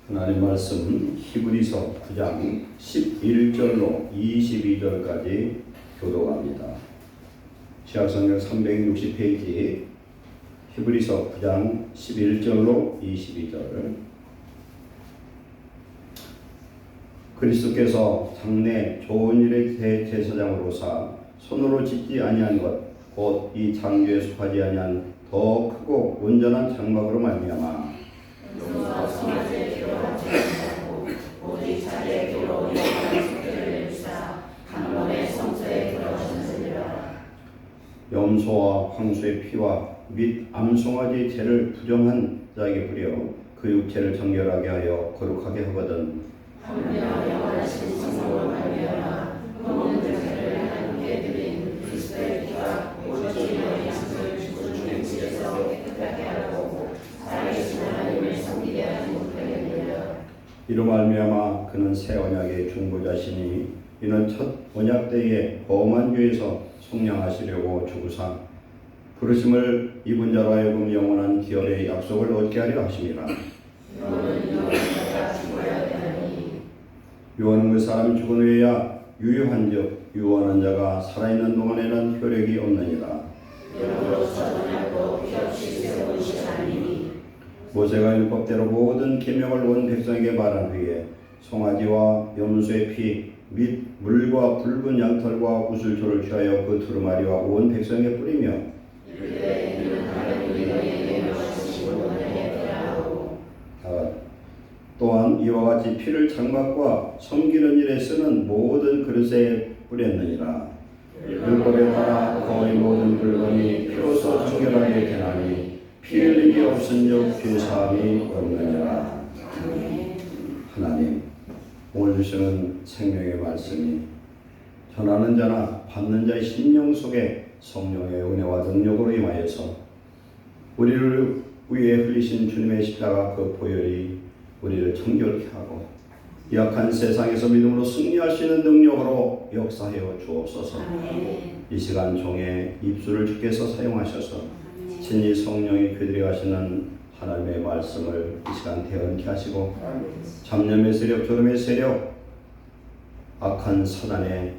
하나님 말씀 히브리서 9장 11절로 22절까지 교독합니다. 시약성경 360페이지 히브리서 9장 11절로 22절. 그리스도께서 장래 좋은 일의 대제사장으로서 손으로 짓지 아니한 것 곧 이 창조에 속하지 아니한 더 크고 온전한 장막으로 말미암아 염소와 황소의 피와 및 암송아지 죄를 부정한 자에게 부려 그 육체를 정결하게 하여 거룩하게 하거든. 이로 말미암아 그는 새 언약의 중보자시니 이는 첫 언약 때에 범한 죄에서 속량하시려고 죽으사 부르심을 입은 자로 하여금 영원한 기업의 약속을 얻게 하려 하심이라. 유언은 그 사람이 죽은 후에야 유효한즉 유언한 자가 살아있는 동안에는 효력이 없느니라. 모세가 율법대로 모든 계명을 온 백성에게 말한 후에 송아지와 염소의 피 및 물과 붉은 양털과 구슬초를 취하여 그 두루마리와 온 백성에게 뿌리며 또한 이와 같이 피를 장막과 섬기는 일에 쓰는 모든 그릇에 뿌렸느니라. 율법에 따라 거의 모든 물건이 피로써 정결하게 되나니 피 흘림이 없은즉 죄사함이 없느니라. 하나님, 오늘 주시는 생명의 말씀이 전하는 자나 받는 자의 심령 속에 성령의 은혜와 능력으로 임하여서 우리를 위해 흘리신 주님의 십자가 그 보혈이 우리를 정결케 하고 약한 세상에서 믿음으로 승리할 수 있는 능력으로 역사하여 주옵소서. 이 시간 종의 입술을 주께서 사용하셔서 친히 성령이 그들이 가시는 하나님의 말씀을 이 시간 대언케 하시고 잡념의 세력, 조름의 세력, 악한 사단의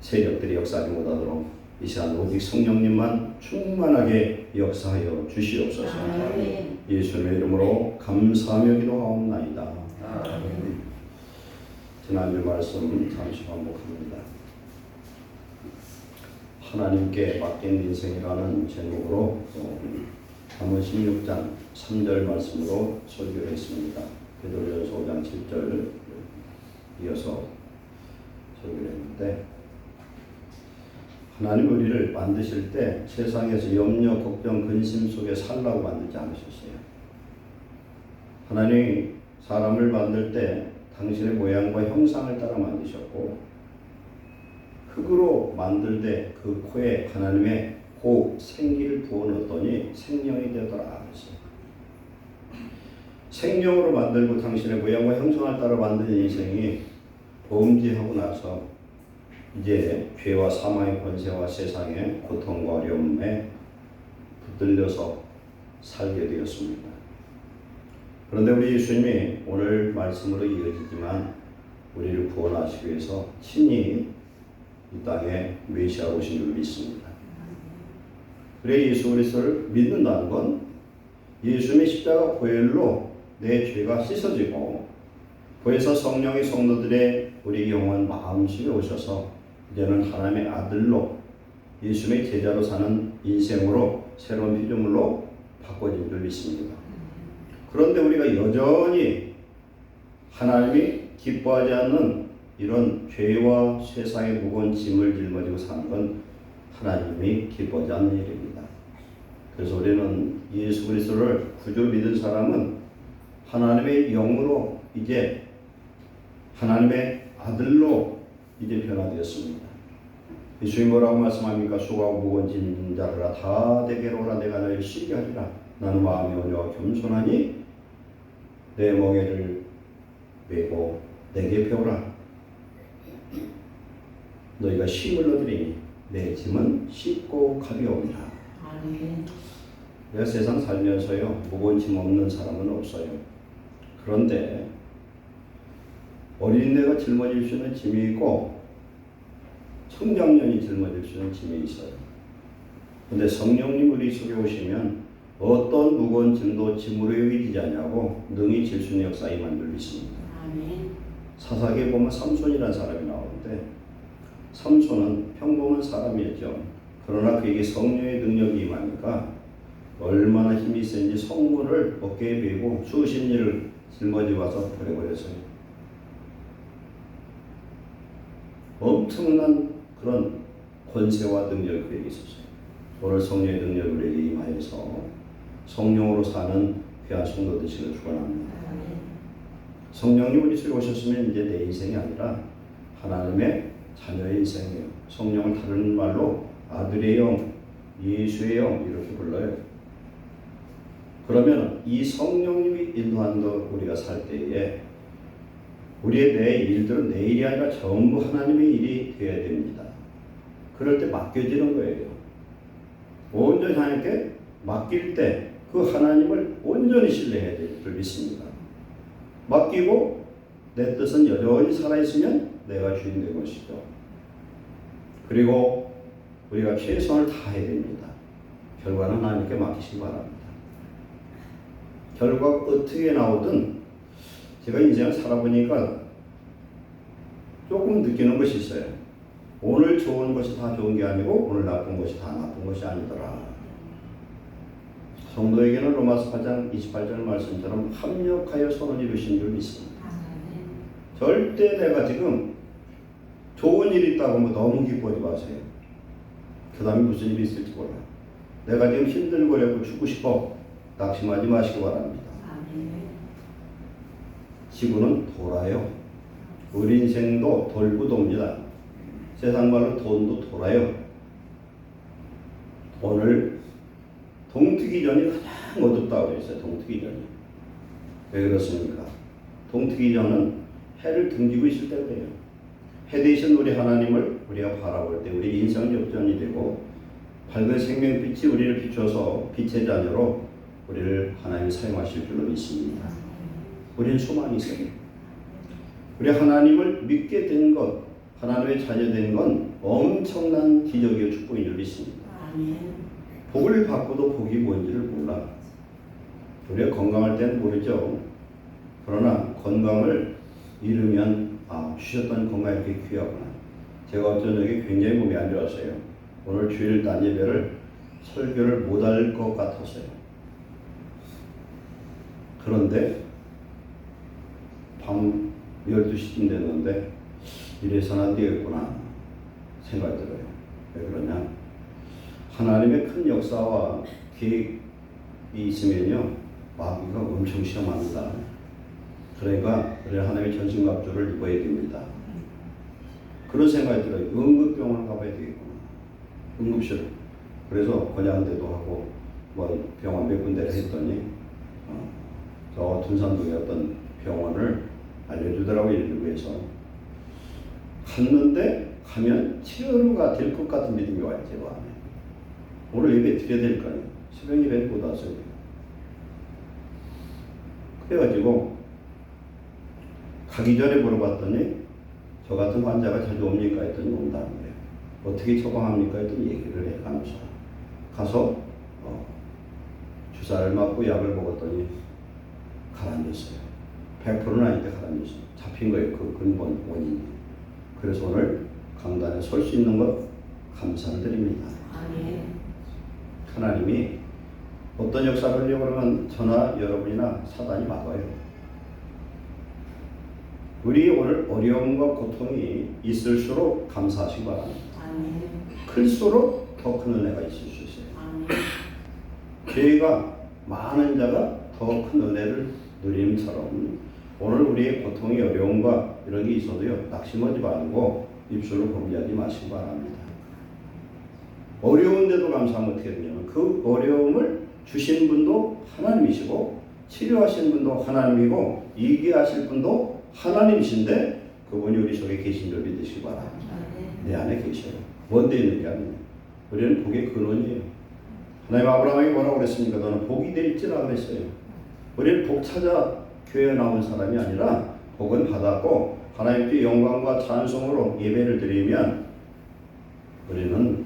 세력들이 역사하지 못하도록 이 시간 오직 성령님만 충만하게 역사하여 주시옵소서. 예수님의 이름으로 감사하며 기도하옵나이다. 지난주 말씀 잠시 반복합니다. 하나님께 맡긴 인생이라는 제목으로 잠언 16장 3절 말씀으로 설교를 했습니다. 베드로전서 5장 7절 이어서 설교를 했는데, 하나님 우리를 만드실 때 세상에서 염려, 걱정, 근심 속에 살라고 만들지 않으셨어요. 하나님이 사람을 만들 때 당신의 모양과 형상을 따라 만드셨고, 흙으로 만들 때 그 코에 하나님의 생기를 부어넣었더니 생명이 되더라 그랬어요. 생명으로 만들고 당신의 모양과 형상을 따라 만든 인생이 범죄하고 나서 이제 죄와 사망의 권세와 세상의 고통과 어려움에 붙들려서 살게 되었습니다. 그런데 우리 예수님이 오늘 말씀으로 이어지지만 우리를 구원하시기 위해서 친히 이 땅에 메시아로 오신 줄 믿습니다. 그래 예수 그리스도를 믿는다는 건 예수님의 십자가 보혈로 내 죄가 씻어지고 보혜사 성령의 성도들의 우리 영혼 마음속에 오셔서 이제는 하나님의 아들로 예수님의 제자로 사는 인생으로 새로운 피조물로 바꿔진 줄 믿습니다. 그런데 우리가 여전히 하나님이 기뻐하지 않는 이런 죄와 세상의 무거운 짐을 짊어지고 사는 건 하나님이 기뻐하지 않는 일입니다. 그래서 우리는 예수 그리스도를 구주로 믿은 사람은 하나님의 영으로 이제 하나님의 아들로 이제 변화되었습니다. 예수님 뭐라고 말씀합니까? 수고하고 무거운 짐진 자들아 다 내게로 오라 내가 너희를 쉬게 하리라. 나는 마음이 온유하고 겸손하니 내 멍에를 메고 내게 배우라. 너희가 쉼을 얻으리니 내 짐은 쉽고 가벼우니라. 내가 세상 살면서요 무거운 짐 없는 사람은 없어요. 그런데 어린애가 짊어질 수 있는 짐이 있고 청장년이 짊어질 수 있는 짐이 있어요. 근데 성령님 우리 속에 오시면 어떤 무거운 짐도 짐으로 여기지 않냐고 능히 질 수 있는 역사 임한 줄 믿습니다. 아멘. 사사기에 보면 삼손이라는 사람이 나오는데 삼손은 평범한 사람이었죠. 그러나 그에게 성령의 능력이 임하니까 얼마나 힘이 센지 성문을 어깨에 베고 수십 리를 짊어지고 와서 버려버렸어요. 엄청난 그런 권세와 능력이 그에게 있었어요. 오늘 성령의 능력이 우리에게 임하여서 성령으로 사는 귀한 성도 되시길 축원합니다. 성령님 우리 속에 오셨으면 이제 내 인생이 아니라 하나님의 자녀의 인생이에요. 성령을 다른 말로 아들의 영, 예수의 영 이렇게 불러요. 그러면 이 성령님이 인도하는 것 우리가 살 때에 우리의 내 일들은 내 일이 아니라 전부 하나님의 일이 되어야 됩니다. 그럴 때 맡겨지는 거예요. 온전히 하나님께 맡길 때 그 하나님을 온전히 신뢰해야 될 줄 믿습니다. 맡기고 내 뜻은 여전히 살아있으면 내가 주인 된 것이죠. 그리고 우리가 최선을 다해야 됩니다. 결과는 하나님께 맡기시기 바랍니다. 결과가 어떻게 나오든 제가 인생을 살아보니까 조금 느끼는 것이 있어요. 오늘 좋은 것이 다 좋은 게 아니고 오늘 나쁜 것이 다 나쁜 것이 아니더라. 성도에게는 로마서 8장 28절 말씀처럼 합력하여 선을 이루신 줄 믿습니다. 절대 내가 지금 좋은 일이 있다고 뭐 너무 기뻐하지 마세요. 그 다음에 무슨 일이 있을지 몰라. 내가 지금 힘들고 그래고 죽고 싶어. 낙심하지 마시기 바랍니다. 지구는 돌아요. 우리 인생도 돌고 돕니다. 세상 말로 돈도 돌아요. 오늘 동트기 전이 가장 어둡다고 그랬어요. 동트기 전이. 왜 그렇습니까? 동트기 전은 해를 등지고 있을 때 그래요. 해 대신 우리 하나님을 우리가 바라볼 때 우리 인생 역전이 되고 밝은 생명빛이 우리를 비춰서 빛의 자녀로 우리를 하나님이 사용하실 줄로 믿습니다. 우리는 소망이 있어요. 우리 하나님을 믿게 된 것, 하나님의 자녀 된 건 엄청난 기적이요 축복인 줄 믿습니다. 복을 받고도 복이 뭔지를 몰라. 우리가 건강할 때는 모르죠. 그러나 건강을 잃으면 주셨던 건강이 이렇게 귀하구나. 제가 어떤 적에 굉장히 몸이 안 좋았어요. 오늘 주일 단 예배를 설교를 못할 것 같았어요. 그런데 밤 12시쯤 됐는데 이래서는 안 되겠구나 생각이 들어요. 왜 그러냐? 하나님의 큰 역사와 계획이 있으면요 마귀가 엄청 시험합니다. 그러니까 우리 하나님의 전신갑주를 입어야 됩니다. 그런 생각이 들어요. 응급병원을 가봐야 되겠구나. 응급실. 그래서 권양대도 하고 뭐 병원 몇 군데를 했더니 저 둔산동에 어떤 병원을 알려주더라고요. 일부에서 갔는데 가면 치료가 될 것 같은 믿음이 와요. 제 마음에. 오늘 예배 드려야 될 거 아니에요. 새벽 예배 못 왔어요. 그래가지고 가기 전에 물어봤더니 저 같은 환자가 자주 옵니까 했더니 온다는 거예요. 어떻게 처방합니까 했더니 얘기를 해가면서 가서 주사를 맞고 약을 먹었더니 가라앉았어요. 100%는 아닌데 가라앉았어요. 잡힌 거예요. 그 근본 원인이. 그래서 오늘 강단에 설 수 있는 것 감사를 드립니다. 하나님이 어떤 역사를 하려고 그러면 저나 여러분이나 사단이 막아요. 우리 오늘 어려움과 고통이 있을수록 감사하시기 바랍니다. 클수록 더 큰 은혜가 있을 수 있어요. 죄가 많은 자가 더 큰 은혜를 누림처럼 오늘 우리의 고통이 어려움과 이런 게 있어도요 낙심하지 말고 입술로 범죄하지 마시기 바랍니다. 어려운데도 감사하면 어떻게 되냐면 그 어려움을 주신 분도 하나님이시고 치료하신 분도 하나님이고 이기게 하실 분도 하나님이신데 그분이 우리 속에 계신 줄 믿으시기 바랍니다. 내 안에 계셔요. 뭔데 있는 게 아니에요. 우리는 복의 근원이에요. 하나님 아브라함에게 뭐라고 그랬습니까? 너는 복이 될지라 그랬어요. 우리는 복 찾아 교회에 나온 사람이 아니라 복은 받았고 하나님께 영광과 찬송으로 예배를 드리면 우리는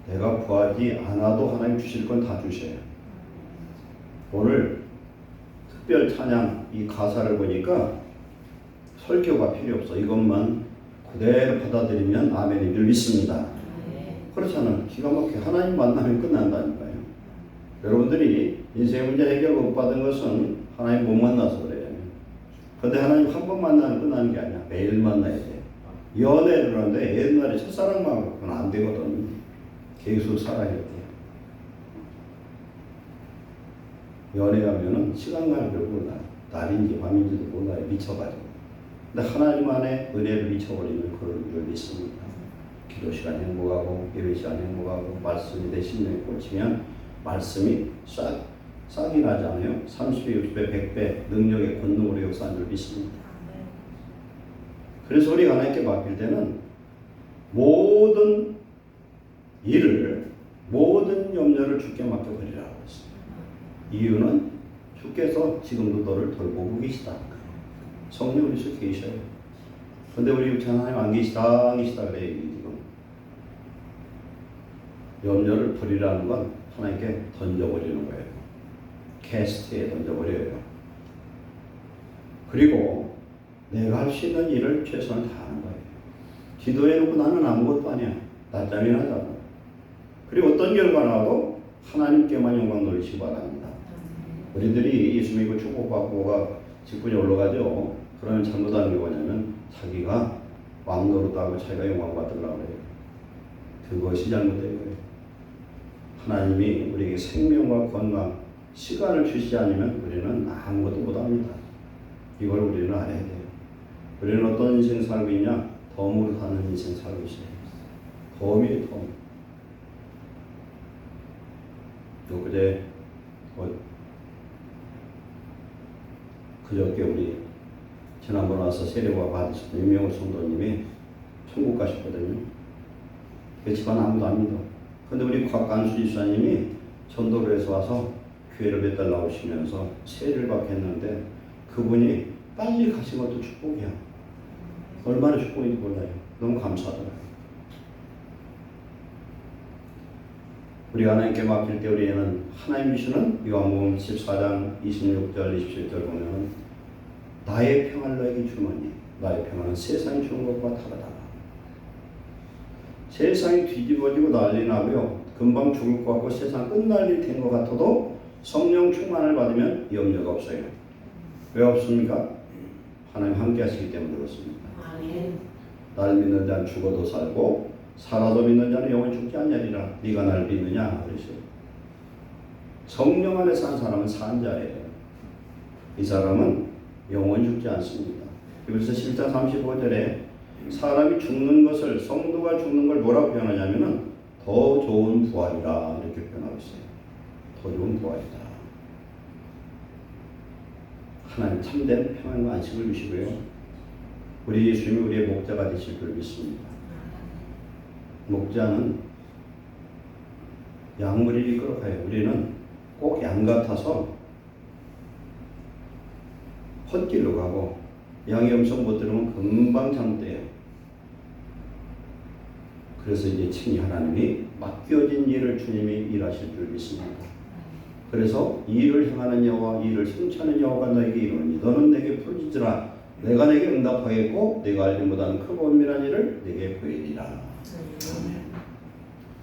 내가 구하지 않아도 하나님 주실 건 다 주셔요. 오늘 특별 찬양 이 가사를 보니까 설교가 필요 없어. 이것만 그대로 받아들이면 아멘인 줄 믿습니다. 그렇잖아. 기가 막히게 하나님 만나면 끝난다니까요. 여러분들이 인생의 문제 해결 못 받은 것은 하나님 못 만나서 그래요. 그런데 하나님 한 번 만나면 끝나는 게 아니야. 매일 만나야 돼. 연애를 하는데 옛날에 첫사랑만 갖고는 안 되거든. 계속 살아야 돼. 연애하면은 시간 가는 걸 몰라. 날인지 밤인지도 몰라요. 미쳐가지고. 근데 하나님 안에 은혜를 미쳐버리는 그런 줄 믿습니다. 기도 시간 행복하고 예배 시간 행복하고 말씀이 내 심령에 꽂히면 말씀이 싹이 나지 않아요? 30배, 60배, 100배 능력의 권능으로 역사한 줄 믿습니다. 그래서 우리가 하나님께 맡길 때는 모든 일을 모든 염려를 주께 맡겨버리라고 했습니다. 이유는 주께서 지금도 너를 돌보고 계시다. 성령 우리 속에 계셔요. 근데 우리 하나님 안 계시다 그래요. 지금 염려를 버리라는 건 하나님께 던져버리는 거예요. 캐스트에 던져버려요. 그리고 내가 할 수 있는 일을 최선을 다하는 거예요. 기도해놓고 나는 아무것도 아니야. 낮잠이나 자고. 그리고 어떤 결과 나와도 하나님께만 영광 돌리시기 바랍니다. 우리들이 예수 믿고 축복받고가 직분이 올라가죠. 그러면 잘못하는 게 뭐냐면 자기가 왕노릇하고 자기가 영광 받으려고 해요. 그것이 잘못된 거예요. 하나님이 우리에게 생명과 건강, 시간을 주시지 않으면 우리는 아무것도 못합니다. 이걸 우리는 알아야 돼요. 우리는 어떤 인생 살고 있냐? 덤으로 사는 인생 살고 있어요. 덤이에요, 덤. 그제 그저께 우리 지난번에 와서 세례와 받으셨던 유명호 성도님이 천국 가셨거든요. 그렇지만 아무도 안 믿어. 근데 우리 곽간수 집사님이 전도를 해서 와서 교회를 몇 달 나오시면서 세례를 받겠는데 그분이 빨리 가신 것도 축복이야. 얼마나 축복인지 몰라요. 너무 감사하더라고요. 우리가 하나님께 맡길 때 우리는 하나님 주시는 요한복음 14장 26절 27절 보면 나의 평안을 너에게 주노니 나의 평안은 세상이 주는 것과 다르다. 세상이 뒤집어지고 난리 나고요. 금방 죽을 것 같고 세상 끝날 일 된 것 같아도 성령 충만을 받으면 염려가 없어요. 왜 없습니까? 하나님 함께 하시기 때문에 그렇습니다. 나를 믿는 자는 죽어도 살고 살아도 믿는 자는 영원히 죽지 않냐리라. 네가 나를 믿느냐? 그러시오. 성령 안에 산 사람은 산 자예요. 이 사람은 영원히 죽지 않습니다. 그래서 7장 35절에 사람이 죽는 것을 성도가 죽는 걸 뭐라고 표현하냐면은 더 좋은 부활이라 이렇게 표현하고 있어요. 더 좋은 부활이다. 하나님 참된 평안과 안식을 주시고요. 우리 예수님이 우리의 목자가 되실 줄 믿습니다. 목자는 양무리를 이끌어가요. 우리는 꼭 양 같아서 헛길로 가고 양의 음성 못 들으면 금방 잘못돼요. 그래서 이제 친히 하나님이 맡겨진 일을 주님이 일하실 줄 믿습니다. 그래서 이 일을 행하는 여호와 이 일을 성취하는 여호와가 너에게 이르노니 너는 내게 부르짖으라. 내가 내게 응답하겠고 내가 알지 못하는 크고 은밀한 일을 내게 보이리라. 아멘.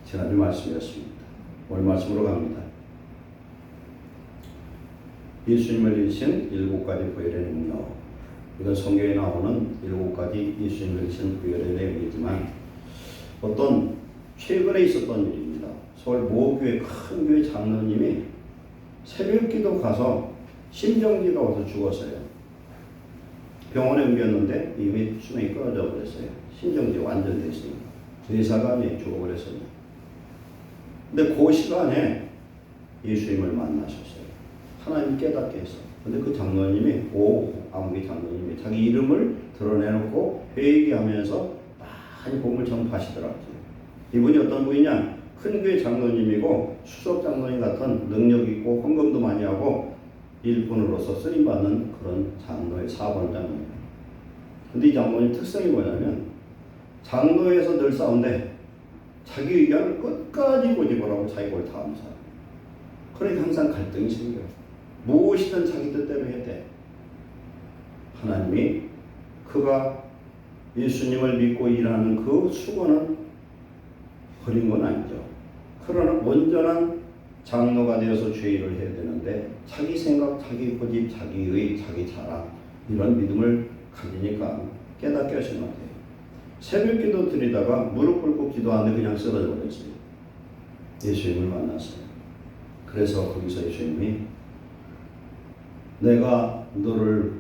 지난주 말씀이었습니다. 오늘 말씀으로 갑니다. 예수님을 일으신 7가지 부활의 능력. 이건 성경에 나오는 7가지 예수님을 일으신 부활의 내용이지만 어떤 최근에 있었던 일입니다. 서울 모교회 큰 교회 장로님이 새벽기도 가서 심정지가 와서 죽었어요. 병원에 옮겼는데 이미 수명이 끊어져 버렸어요. 심정지 완전 됐으니까. 의사가 죽어버렸어요. 근데 그 시간에 예수님을 만나셨어요. 하나님 깨닫게 해서. 근데 그 장로님이 아무개 장로님이 자기 이름을 드러내놓고 회개하면서 많이 복음을 전파하시더라고요. 이분이 어떤 분이냐? 큰 교회 장로님이고 수석 장로님 같은 능력 있고 헌금도 많이 하고 일꾼으로서 쓰임받는 그런 장로의 사번장이에요. 근데 이 장로의 특성이 뭐냐면 장로에서 늘 싸운데 자기 의견을 끝까지 고집하라고 자기 옳다 하는 사람. 그러니까 항상 갈등이 생겨요. 무엇이든 자기 뜻대로 해야 돼. 하나님이 그가 예수님을 믿고 일하는 그 수고는 버린 건 아니죠. 그러나 온전한 장로가 되어서 죄일을 해야 되는데 자기 생각, 자기 고집, 자기의, 자기 자랑 이런 믿음을 가지니까 깨닫게 하신 것 같아요. 새벽기도 드리다가 무릎 꿇고 기도하는데 그냥 쓰러져 버렸어요. 예수님을 만났어요. 그래서 거기서 예수님이 내가 너를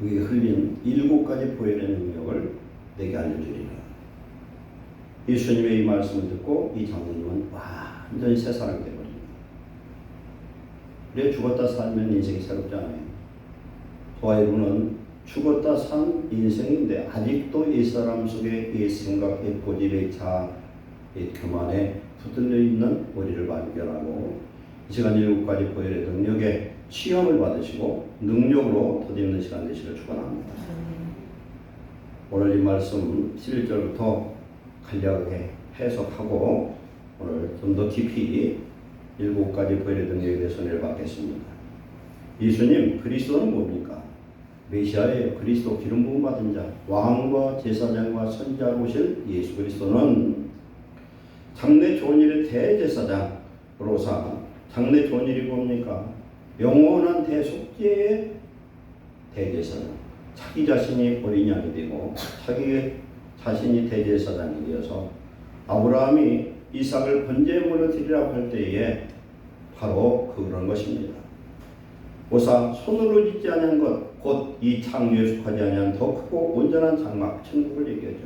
위에 흘린 7가지 보혈의 능력을 내게 알려주리라. 예수님의 이 말씀을 듣고 이 장로님은 완전히 새 사람이 되어버립니다. 그래 죽었다 살면 인생이 새롭지 않아요. 저와 여러분은 죽었다 산 인생인데 아직도 이 사람 속에 이 생각, 이 고집의 자, 이 교만에 붙들려 있는 우리를 발견하고 이 시간 7가지 보혈의 능력에 시험을 받으시고 능력으로 덧입는 시간 되시길 축원합니다. 오늘 이 말씀 11절부터 간략하게 해석하고 오늘 좀 더 깊이 7가지 보혈의 능력에 대해서 내려받겠습니다. 예수님 그리스도는 뭡니까? 메시아예요. 그리스도 기름 부음 받은 자, 왕과 제사장과 선지자로 오실 예수 그리스도는 장래 좋은 일의 대제사장으로서 장래 좋은 일이 뭡니까? 영원한 대속죄의 대제사장. 자기 자신이 어린 양이 되고 자기 자신이 대제사장이 되어서 아브라함이 이삭을 번제물로 드리라고 할 때에 바로 그런 것입니다. 보사 손으로 짓지 않은 것 곧 이 창조에 속하지 아니한 더 크고 온전한 장막 천국을 얘기하죠.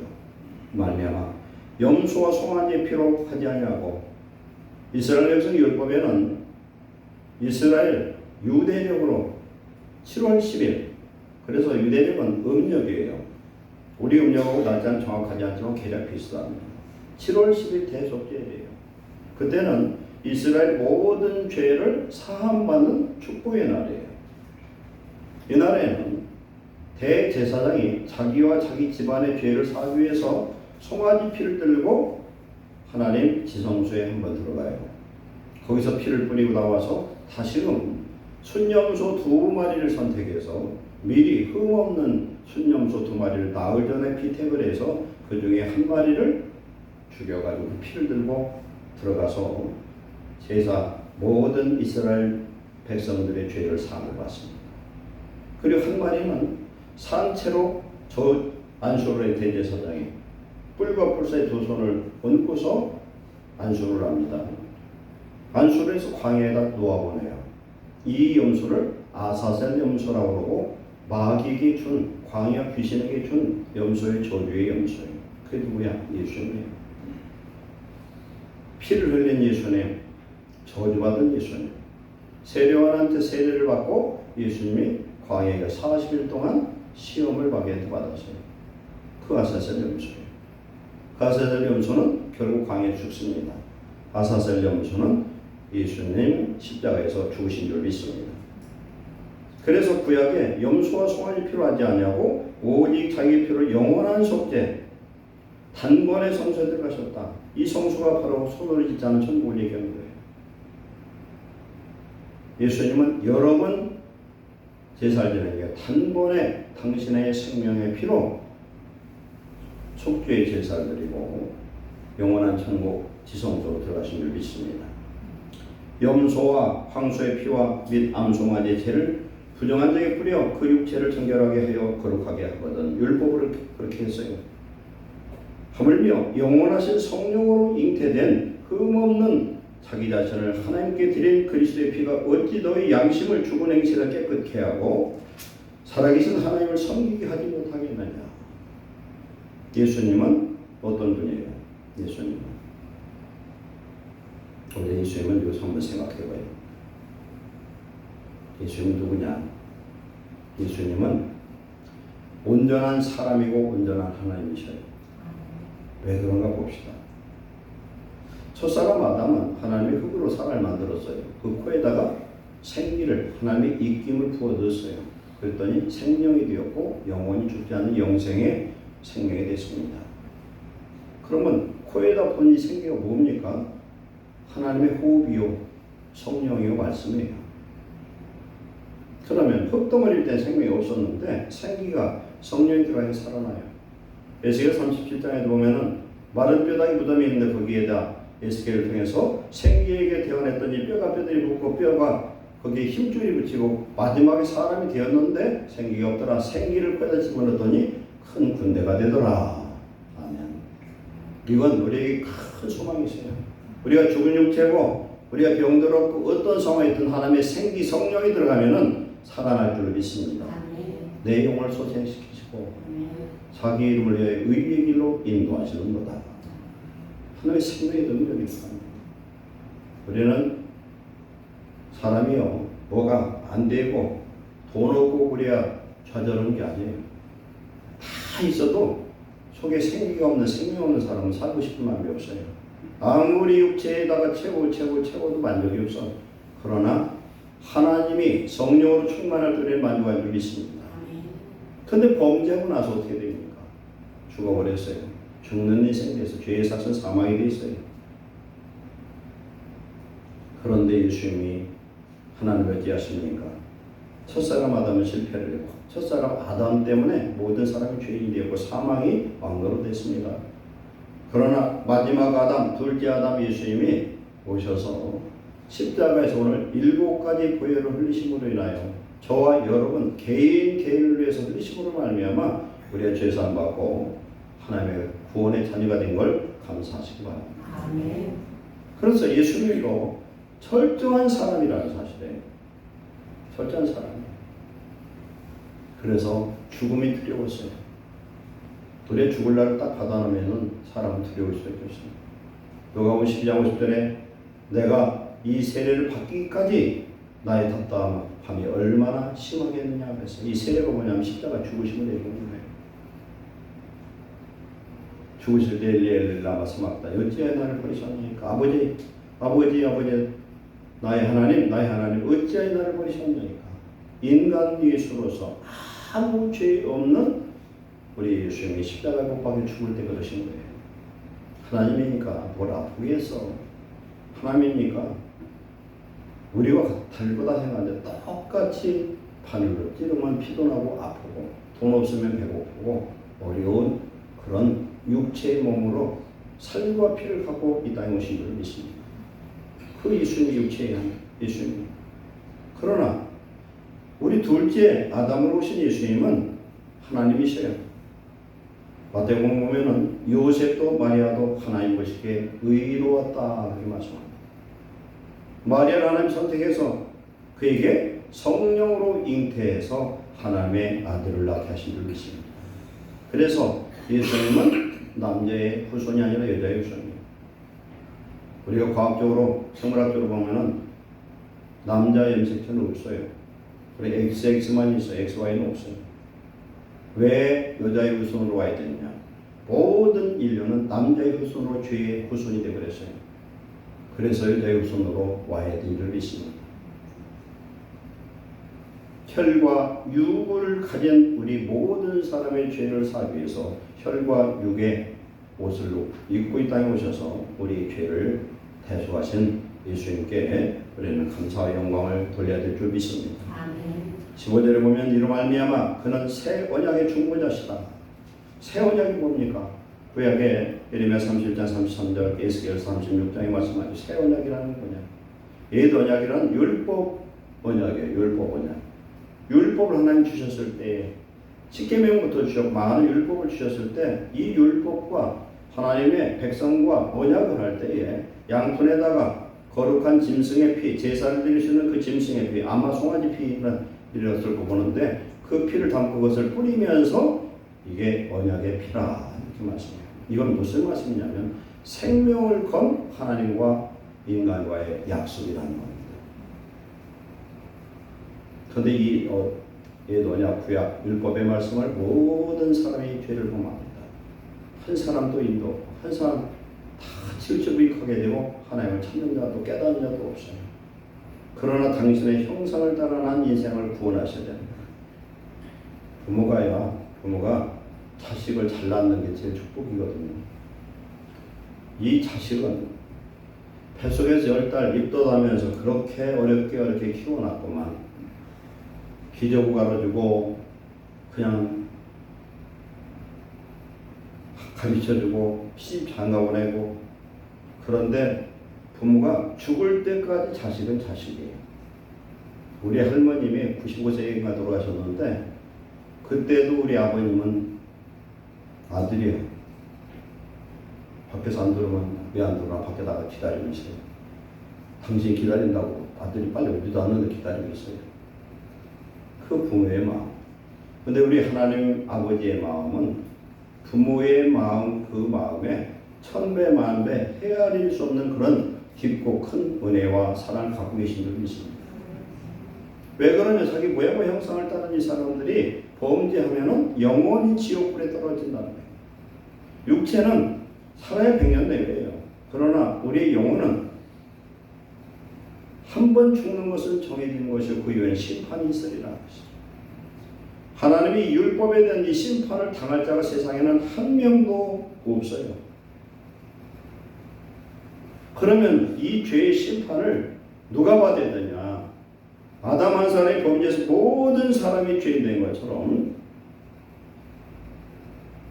말미암아 염소와 송아지의 피로 하지 아니하고 이스라엘 백성 율법에는 이스라엘 유대력으로 7월 10일 그래서 유대력은 음력이에요. 우리 음력하고 날짜는 정확하지 않지만 계략 비슷합니다. 7월 10일 대속죄예요. 그때는 이스라엘 모든 죄를 사함받는 축복의 날이에요. 이 날에는 대제사장이 자기와 자기 집안의 죄를 사하기 위해서 송아지 피를 들고 하나님 지성소에 한번 들어가요. 거기서 피를 뿌리고 나와서 다시금 순염소 2마리를 선택해서 미리 흠없는 순염소 2마리를 나흘 전에 피택을 해서 그 중에 1마리를 죽여가지고 피를 들고 들어가서 제사 모든 이스라엘 백성들의 죄를 사함을 받습니다. 그리고 1마리는 산채로 저 안수로의 대제사장이 뿔과 뿔사의 2손을 얹고서 안수를 합니다. 안수를 해서 광야에다 놓아보내요. 이 염소를 아사셀 염소라고 그러고 마귀에게 준 광야 귀신에게 준 염소의 저주의 염소예요. 그게 누구야? 예수님이에요. 피를 흘린 예수님, 저주받은 예수님, 세례요한한테 세례를 받고 예수님이 광야에 40일 동안 시험을 받았어요. 그 아사셀 염소예요. 그 아사셀 염소는 결국 광야에 죽습니다. 아사셀 염소는 예수님 십자가에서 죽으신 줄 믿습니다. 그래서 구약에 염소와 송아지 피로 하지 아니하고 오직 자기 피로 영원한 속죄 단번에 성소에 들어가셨다. 이 성소가 바로 손으로 짓지 않은 천국을 얘기하는 거예요. 예수님은 여러 번 제사를 지내니까 단번에 당신의 생명의 피로 속죄의 제사를 드리고 영원한 천국 지성소로 들어가신 줄 믿습니다. 염소와 황소의 피와 및 암송아지의 죄를 부정한 자에게 뿌려 그 육체를 정결하게 하여 거룩하게 하거든 율법으로 그렇게 했어요. 하물며 영원하신 성령으로 잉태된 흠없는 자기 자신을 하나님께 드린 그리스도의 피가 어찌 너희 양심을 죽은 행실을 깨끗게 하고 살아계신 하나님을 섬기게 하지 못하겠느냐. 예수님은 어떤 분이에요? 예수님은 우리 예수님은 여기서 한번 생각해봐요. 예수님은 누구냐? 예수님은 온전한 사람이고 온전한 하나님이셔요. 왜 그런가 봅시다. 첫사람 아담은 하나님의 흙으로 사람을 만들었어요. 그 코에다가 생기를 하나님의 입김을 부어넣었어요. 그랬더니 생명이 되었고 영원히 죽지 않는 영생의 생명이 됐습니다. 그러면 코에다 본 이 생기가 뭡니까? 하나님의 호흡이요, 성령이요, 말씀이에요. 그러면 흙덩어리일 때 생명이 없었는데 생기가 성령이 들어가서 살아나요. 에스겔 37장에 보면은 마른 뼈다귀 무덤이 있는데 거기에다 에스겔을 통해서 생기에게 대언했더니 뼈가 뼈들이 붙고 뼈가 거기에 힘줄이 붙이고 마지막에 사람이 되었는데 생기가 없더라. 생기를 코에다 집어넣더니 큰 군대가 되더라. 아멘. 이건 우리에게 큰 소망이 있어요. 우리가 죽은 육체고 우리가 병들었고 어떤 상황에 있든 하나님의 생기 성령이 들어가면은 살아날 줄 믿습니다. 내 영혼을 소생시키시고 자기 이름을 위하여 의의 길로 인도하시는 거다. 하나님의 생명의 능력이 있습니다. 우리는 사람이요 뭐가 안 되고 돈 없고 그래야 좌절하는 게 아니에요. 다 있어도 속에 생기가 없는 생명 없는 사람은 살고 싶은 마음이 없어요. 아무리 육체에다가 채워도 만족이 없어. 그러나 하나님이 성령으로 충만할 때에 만족할 줄 믿습니다. 그런데 범죄하고 나서 어떻게 됩니까? 죽어버렸어요. 죽는 인생이 돼서 죄의 삭은 사망이 돼 있어요. 그런데 예수님이 하나님을 어찌하십니까? 첫사람 아담은 실패를 했고 첫사람 아담 때문에 모든 사람이 죄인이 되었고 사망이 왕노로 됐습니다. 그러나 마지막 아담, 둘째 아담 예수님이 오셔서 십자가에서 오늘 7가지 보혈을 흘리심으로 인하여 저와 여러분 개인을 위해서 흘리심으로 말미암아 우리가 죄사함 받고 하나님의 구원의 자녀가 된 걸 감사하시기 바랍니다. 아멘. 그래서 예수님도 철저한 사람이라는 사실에 철저한 사람이에요. 그래서 죽음이 두려웠어요. 우리의 죽을 날을 딱 받아놓으면 사람은 두려울 수밖에 없습니다. 요한복음 12장 50절에 내가 이 세례를 받기까지 나의 답답함이 얼마나 심하겠느냐 그래서 이 세례가 뭐냐면 십자가 죽으심을 얘기하는 거예요. 죽으실 때 엘리 라마 사막다 어찌하여 나를 버리셨나이까 아버지 나의 하나님 어찌하여 나를 버리셨나이까. 인간 예수로서 아무 죄 없는 우리 예수님이 십자가 못 박혀 죽을 때 그러신 거예요. 하나님이니까 뭘 아프게 했어. 하나님이니까 우리와 달보다 행하는데 똑같이 바늘로 찌르면 피도 나고 아프고 돈 없으면 배고프고 어려운 그런 육체의 몸으로 살과 피를 갖고 이 땅에 오신 줄 믿습니다. 그 예수님이 육체의 예수님. 그러나 우리 둘째 아담으로 오신 예수님은 하나님이셔요. 마태복음 보면은 요셉도 마리아도 하나님 보시기에 의로웠다 그렇게 말씀합니다. 마리아를 하나님 선택해서 그에게 성령으로 잉태해서 하나님의 아들을 낳게 하신 줄 믿습니다. 그래서 예수님은 남자의 후손이 아니라 여자의 후손이에요. 우리가 과학적으로 생물학적으로 보면은 남자 염색체는 없어요. 그래 XX만 있어요. XY는 없어요. 왜 여자의 후손으로 와야 되느냐? 모든 인류는 남자의 후손으로 죄의 후손이 되어버렸어요. 그래서 여자의 후손으로 와야 되는 줄 믿습니다. 혈과 육을 가진 우리 모든 사람의 죄를 사하기 위해서 혈과 육의 옷을 입고 이 땅에 오셔서 우리 죄를 대속하신 예수님께 우리는 감사와 영광을 돌려야 될 줄 믿습니다. 아멘. 15절에 보면 이로 말미암아 그는 새 언약의 중보자시다. 새 언약이 뭡니까? 구약의 예레미야 31장 33절 에스겔 36장에 말씀하죠. 새 언약이라는 거냐? 옛 언약이란 율법 언약이에요. 율법 언약. 율법을 하나님 주셨을 때 십계명부터 주셨고 많은 율법을 주셨을 때 이 율법과 하나님의 백성과 언약을 할 때에 양손에다가 거룩한 짐승의 피, 제사를 드릴 수 있는 그 짐승의 피, 아마 송아지 피는 이랬을 거 보는데 그 피를 담고 그것을 뿌리면서 이게 언약의 피라 이렇게 말씀해요. 이건 무슨 말씀이냐면 생명을 건 하나님과 인간과의 약속이라는 겁니다. 그런데 이 옛 언약 구약 율법의 말씀을 모든 사람이 죄를 범합니다. 한 사람도 인도 한 사람 다 치우치부익하게 되고 하나님을 찾는 자도 깨닫는 자도 없어요. 그러나 당신의 형상을 따라 난 인생을 구원하셔야 됩니다. 부모가 자식을 잘 낳는 게 제일 축복이거든요. 이 자식은 뱃속에서 10달 입덧하면서 그렇게 어렵게 키워놨구만. 기저귀 갈아주고 그냥 가르쳐주고 시집 장가 보내고, 그런데 부모가 죽을 때까지 자식은 자식이에요. 우리 할머님이 95세인가 돌아가셨는데 그때도 우리 아버님은 아들이에요. 밖에서 안 들어오면 왜 안 들어오나 밖에다가 기다리고 있어요. 당신이 기다린다고 아들이 빨리 오지도 않는데 기다리고 있어요. 그 부모의 마음. 근데 우리 하나님 아버지의 마음은 부모의 마음, 그 마음에 천배 만배 헤아릴 수 없는 그런 깊고 큰 은혜와 사랑을 갖고 계신 줄 믿습니다. 왜 그러냐? 자기 모양과 형상을 따른 이 사람들이 범죄하면은 영원히 지옥불에 떨어진다는 거예요. 육체는 살아야 100년 내외예요. 그러나 우리의 영혼은 한 번 죽는 것은 정해진 것이고 그 이후에는 심판이 있으리라는 것이죠. 하나님이 율법에 대한 이 심판을 당할 자가 세상에는 한 명도 없어요. 그러면 이 죄의 심판을 누가 받아야 되냐? 아담 한 사람이 범죄해서 모든 사람이 죄인 된 것처럼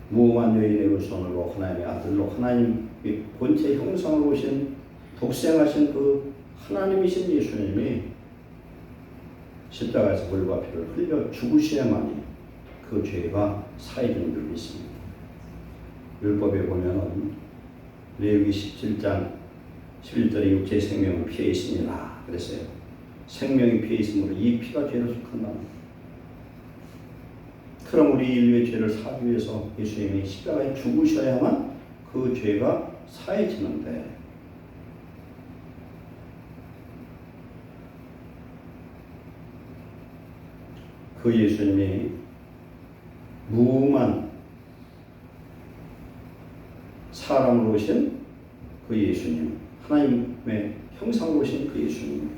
무함한 여인의 후손으로 하나님의 아들로 하나님의 본체 형상으로 오신 독생하신 그 하나님이신 예수님이 십자가에서 물과 피를 흘려 죽으셔야만이 그 죄가 사해지는 줄 믿습니다. 율법에 보면은 레위기 17장 11절에 육체의 생명은 피에 있습니다. 그랬어요. 생명이 피에 있으므로 이 피가 죄를 속한다. 그럼 우리 인류의 죄를 사하기 위해서 예수님이 십자가에 죽으셔야만 그 죄가 사해지는데, 그 예수님이 무음한 사람으로 오신 그 예수님, 하나님의 형상으로 오신 그 예수님,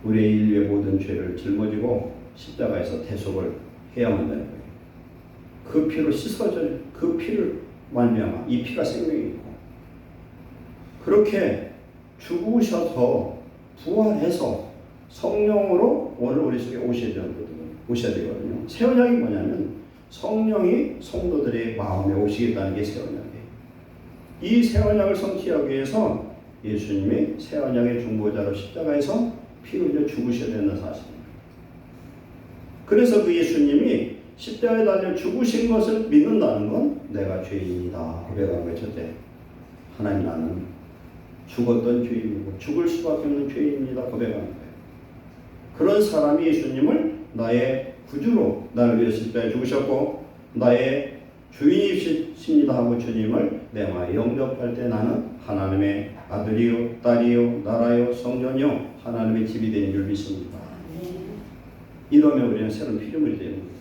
우리의 인류의 모든 죄를 짊어지고 십자가에서 대속을 해야만 되는 거예요. 그 피로 씻어져, 그 피를 말미암아 이 피가 생명이고, 그렇게 죽으셔서 부활해서 성령으로 오늘 우리 속에 오셔야 되거든요. 새 언약이 뭐냐면 성령이 성도들의 마음에 오시겠다는 게 새 언약이에요. 이 새 언약을 성취하기 위해서 예수님이 새 언약의 중보자로 십자가에서 피 흘려 죽으셔야 된다는 사실입니다. 그래서 그 예수님이 십자가에 달려 죽으신 것을 믿는다는 건 내가 죄인이다 고백하는 거예요. 첫째, 하나님 나는 죽었던 죄인이고 죽을 수밖에 없는 죄인입니다 고백하는 거예요. 그런 사람이 예수님을 나의 구주로 나를 위해 십자가에 죽으셨고 나의 주인이십니다 하고 주님을 내 마음에 영접할 때 나는 하나님의 아들이요 딸이요 나라요 성전이요 하나님의 집이 된 줄 믿습니다. 이러면 우리는 새로운 피조물이 되는 거예요.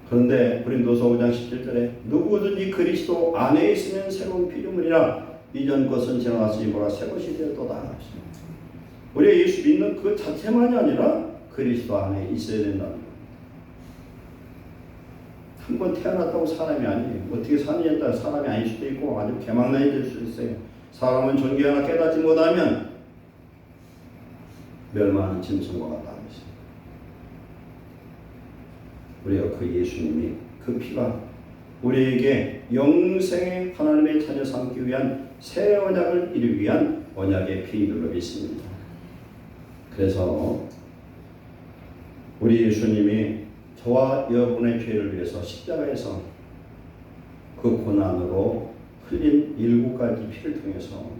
그런데 고린도서 5장 17절에 누구든지 그리스도 안에 있으면 새로운 피조물이라 이전 것은 지나갔으니 보라 새 것이 되었도다. 우리가 예수 믿는 그 자체만이 아니라 그리스도 안에 있어야 된다는 거예요. 한 번 태어났다고 사람이 아니에요. 어떻게 사느냐에 따라 사람이 아닐 수도 있고 아주 개망난이 될 수도 있어요. 사람은 존귀하나 깨닫지 못하면 멸망하는 짐승과 같다는 것입니다. 우리가 그 예수님이 그 피가 우리에게 영생의 하나님의 자녀 삼기 위한 새 언약을 이루기 위한 언약의 피인 줄로 믿습니다. 그래서 우리 예수님이 저와 여러분의 죄를 위해서 십자가에서 그 고난으로 흘린 7가지 피를 통해서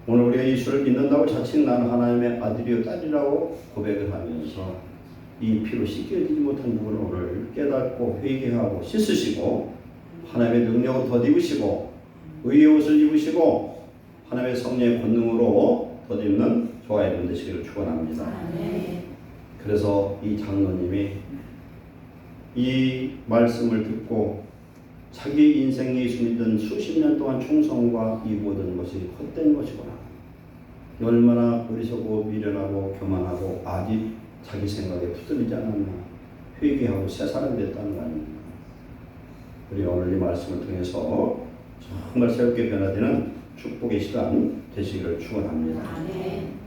오늘 우리가 예수를 믿는다고 자칭 나는 하나님의 아들이요 딸이라고 고백을 하면서 이 피로 씻겨지지 못한 부분을 오늘 깨닫고 회개하고 씻으시고 하나님의 능력을 덧입으시고 의의 옷을 입으시고 하나님의 성령의 권능으로 덧입는 저와 여러분 되시기를 축원합니다. 그래서 이 장로님이 이 말씀을 듣고 자기 인생 예수 믿은 수십 년 동안 충성과 이 모든 것이 헛된 것이구나. 얼마나 어리석고 미련하고 교만하고 아직 자기 생각에 붙들리지 않았나. 회개하고 새 사람이 됐다는 거 아닙니까? 우리 오늘 이 말씀을 통해서 정말 새롭게 변화되는 축복의 시간 되시기를 축원합니다. 아멘.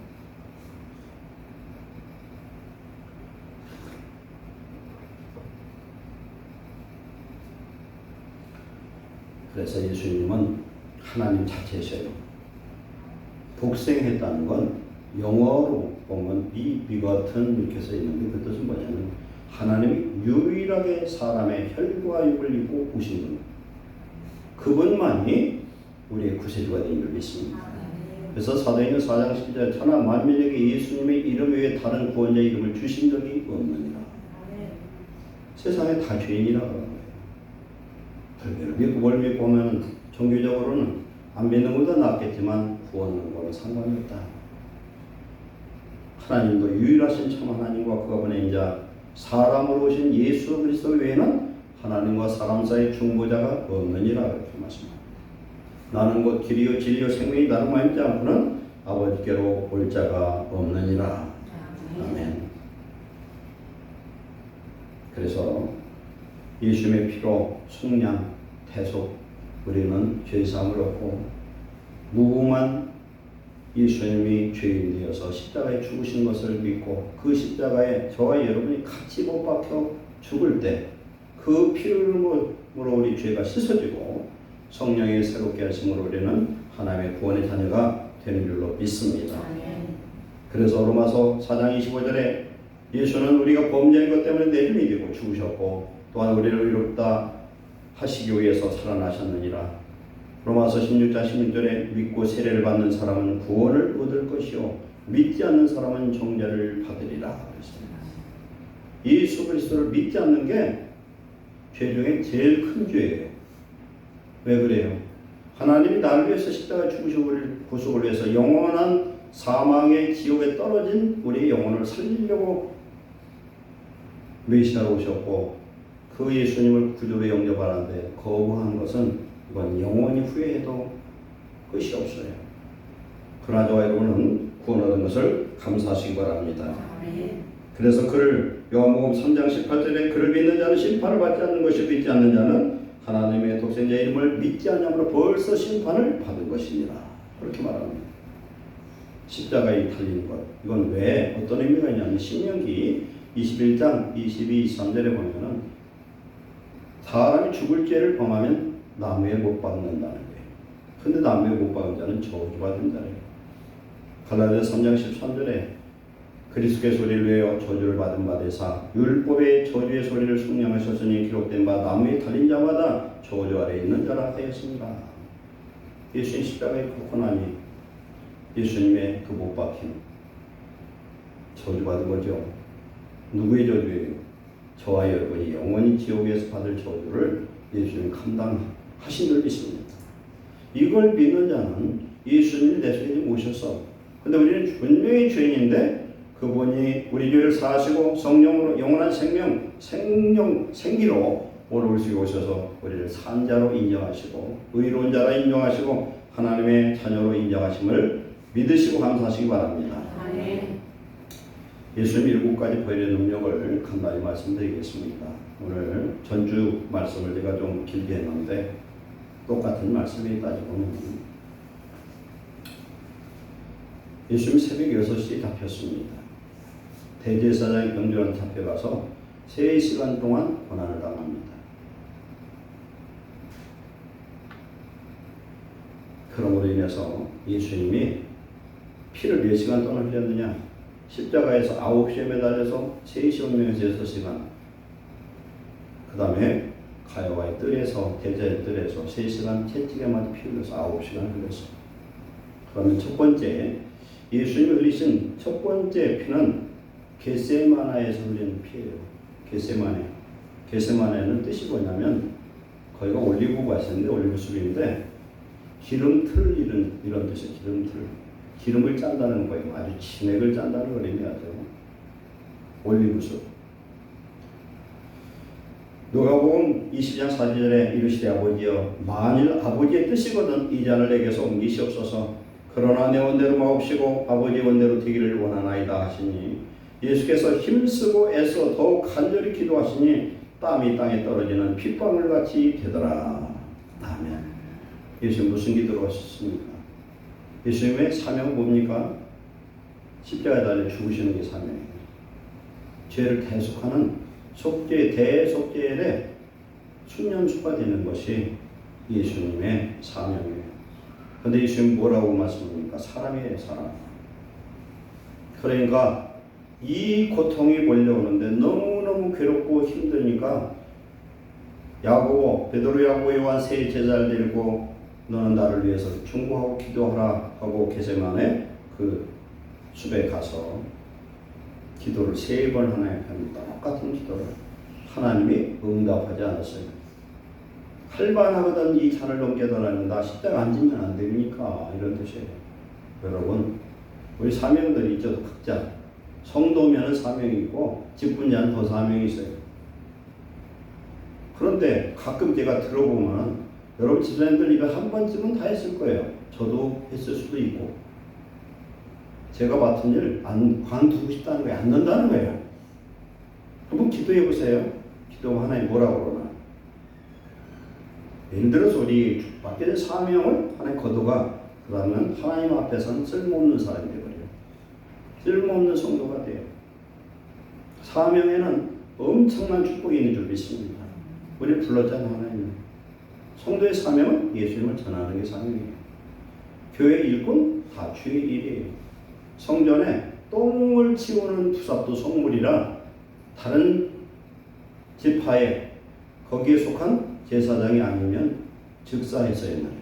그래서 예수님은 하나님 자체이셔요. 복생했다는 건 영어로 보면 be begotten 이렇게 써 있는데 그 뜻은 뭐냐면 하나님이 유일하게 사람의 혈과 육을 입고 오신 분. 그분만이 우리의 구세주가 된 줄 믿습니다. 그래서 사도행전 4장 12절 천하 만민에게 예수님의 이름 외에 다른 구원자 이름을 주신 적이 없느니라. 세상에 다 죄인이라고 하는 거예요. 별개로 믿고 뭘 믿고 하면 종교적으로는 안 믿는 것보다 낫겠지만 구원하는 거는 상관이 없다. 하나님도 유일하신 참 하나님과 그가 보낸 자 사람으로 오신 예수 그리스도 외에는 하나님과 사람 사이 중보자가 없느니라 이렇게 말씀합니다. 나는 곧 길이요 진리요 생명이 나로 말미암지 않고는 아버지께로 올 자가 없느니라. 아멘. 그래서 예수님의 피로 속량, 대속, 우리는 죄사함을 얻고 무궁한 예수님이 죄인 되어서 십자가에 죽으신 것을 믿고 그 십자가에 저와 여러분이 같이 못 박혀 죽을 때 그 피로 우리 죄가 씻어지고 성령의 새롭게 하심으로 우리는 하나님의 구원의 자녀가 되는 줄로 믿습니다. 그래서 로마서 4장 25절에 예수는 우리가 범죄한 것 때문에 내림이 되고 죽으셨고 또한 우리를 의롭다 하시기 위해서 살아나셨느니라. 로마서 16장 16절에 믿고 세례를 받는 사람은 구원을 얻을 것이요 믿지 않는 사람은 정죄를 받으리라. 그랬습니다. 예수 그리스도를 믿지 않는 게 죄 중에 제일 큰 죄예요. 왜 그래요? 하나님이 나를 위해서 십자가에 죽으시고 우리를 구속을 위해서 영원한 사망의 지옥에 떨어진 우리의 영혼을 살리려고 메시아로 오셨고 그 예수님을 구주로 영접하는데 거부한 것은 이건 영원히 후회해도 끝이 없어요. 그러나 저와 여러분은 구원 얻은 것을 감사하시기 바랍니다. 그래서 그를 요한복음 3장 18절에 그를 믿는 자는 심판을 받지 않는 것이 믿지 않는 자는 하나님의 독생자 이름을 믿지 않냐므로 벌써 심판을 받은 것이니라. 그렇게 말합니다. 십자가에 달린 것. 이건 왜 어떤 의미가 있냐면 신명기 21장 22, 23절에 보면은 사람이 죽을 죄를 범하면 나무에 못 박는다는 거예요. 근데 나무에 못 박은 자는 저주받은 자예요. 갈라디아서 3장 13절에 그리스도의 소리를 외워 저주를 받은 바 되사 율법의 저주의 소리를 숙량하셨으니 기록된 바 나무에 달린 자마다 저주 아래 있는 자라 하였습니다. 예수님 십자가에 걷고 나니 예수님의 그 못 박힘 저주받은 거죠. 누구의 저주예요? 저와 여러분이 영원히 지옥에서 받을 저주를 예수님이 감당하신 줄 믿습니다. 이걸 믿는 자는 예수님이 내 속에 오셔서 근데 우리는 분명히 죄인인데 그분이 우리 죄를 사하시고 성령으로 영원한 생기로 오늘 우리 속에 오셔서 우리를 산자로 인정하시고 의로운 자라 인정하시고 하나님의 자녀로 인정하심을 믿으시고 감사하시기 바랍니다. 예수님 7가지 보혈의 능력을 간단히 말씀드리겠습니다. 오늘 전주 말씀을 제가 좀 길게 했는데 똑같은 말씀이 따지고는 예수님 새벽 6시에 잡혔습니다. 대제사장의 병들한 잡혀가서 3시간 동안 고난을 당합니다. 그러므로 인해서 예수님이 피를 몇 시간 동안 흘렸느냐? 십자가에서 9시에 매달려서 3시 운명에서 6시간 그 다음에 가야와의 뜰에서 대자의 뜰에서 3시간 채찍에 맞아 피 흘려서 9시간 흘렸어요. 그러면 첫 번째 예수님이 흘리신 첫 번째 피는 겟세마네에서 흘린 피예요. 겟세마네는 뜻이 뭐냐면 거기가 올리브가 있었는데 올리브숲인데 기름틀 이런 뜻이에요. 기름틀. 기름을 짠다는 거예요. 아주 진액을 짠다는 걸 의미하죠. 올리브숲. 누가복음 20장 4절에 이르시되 아버지여 만일 아버지의 뜻이거든 이 잔을 내게서 옮기시옵소서. 그러나 내 원대로 마옵시고 아버지의 원대로 되기를 원하나이다 하시니 예수께서 힘쓰고 애써 더욱 간절히 기도하시니 땀이 땅에 떨어지는 핏방울같이 되더라. 아멘. 예수님 무슨 기도를 하셨습니까? 예수님의 사명은 뭡니까? 십자가에 달려 죽으시는 게 사명이에요. 죄를 대속하는 속죄, 대속죄의 순년수가 되는 것이 예수님의 사명이에요. 그런데 예수님 뭐라고 말씀합니까? 사람이에요, 사람. 그러니까 이 고통이 몰려오는데 너무너무 괴롭고 힘드니까 베드로, 야고보, 요한 세 제자를 데리고 너는 나를 위해서 중보하고 기도하라 하고 겟세마네 그 숲에 가서 기도를 3번 하나님 앞에 똑같은 기도를 하나님이 응답하지 않았어요. 할만하거든 이 잔을 넘겨달라는 나 십자가 안 지면 안 됩니까? 이런 뜻이에요. 여러분 우리 사명들이 있죠. 각자 성도면은 사명이 있고 직분자는 더 사명이 있어요. 그런데 가끔 제가 들어보면 여러분 집사님들 이거 한 번쯤은 다 했을 거예요. 저도 했을 수도 있고 제가 맡은 일 관두고 싶다는 거예요. 안 넣는다는 거예요. 한번 기도해 보세요. 기도하면 하나님 뭐라고 그러나. 예를 들어서 우리 맡게 된 사명을 하나님 거두가 그러면 하나님 앞에서는 쓸모없는 사람이 되어버려요. 쓸모없는 성도가 돼요. 사명에는 엄청난 축복이 있는 줄 믿습니다. 우리 불렀잖아요. 하나님. 성도의 사명은 예수님을 전하는 게 사명이에요. 교회 일꾼 다 주의 일이에요. 성전에 똥을 치우는 부삽도 성물이라 다른 지파에 거기에 속한 제사장이 아니면 즉사했어야 말이에요.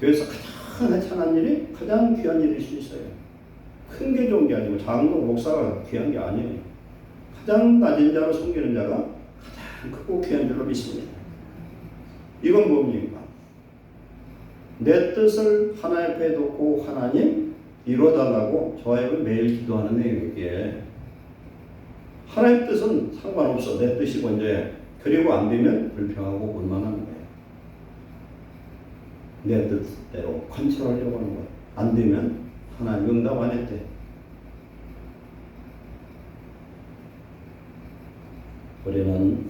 교회에서 가장 하찮은 일이 가장 귀한 일일 수 있어요. 큰 게 좋은 게 아니고 장로 목사가 귀한 게 아니에요. 가장 낮은 자로 섬기는 자가 가장 크고 귀한 줄로 믿습니다. 이건 뭡니까? 내 뜻을 하나님 앞에 놓고 하나님 이뤄달라고 저에게 매일 기도하는 내용이기에 하나님 뜻은 상관없어. 내 뜻이 먼저야. 그리고 안 되면 불평하고 원망하는 거예요. 내 뜻대로 컨트롤하려고 하는 거예요. 안 되면 하나님 응답 안 했대. 우리는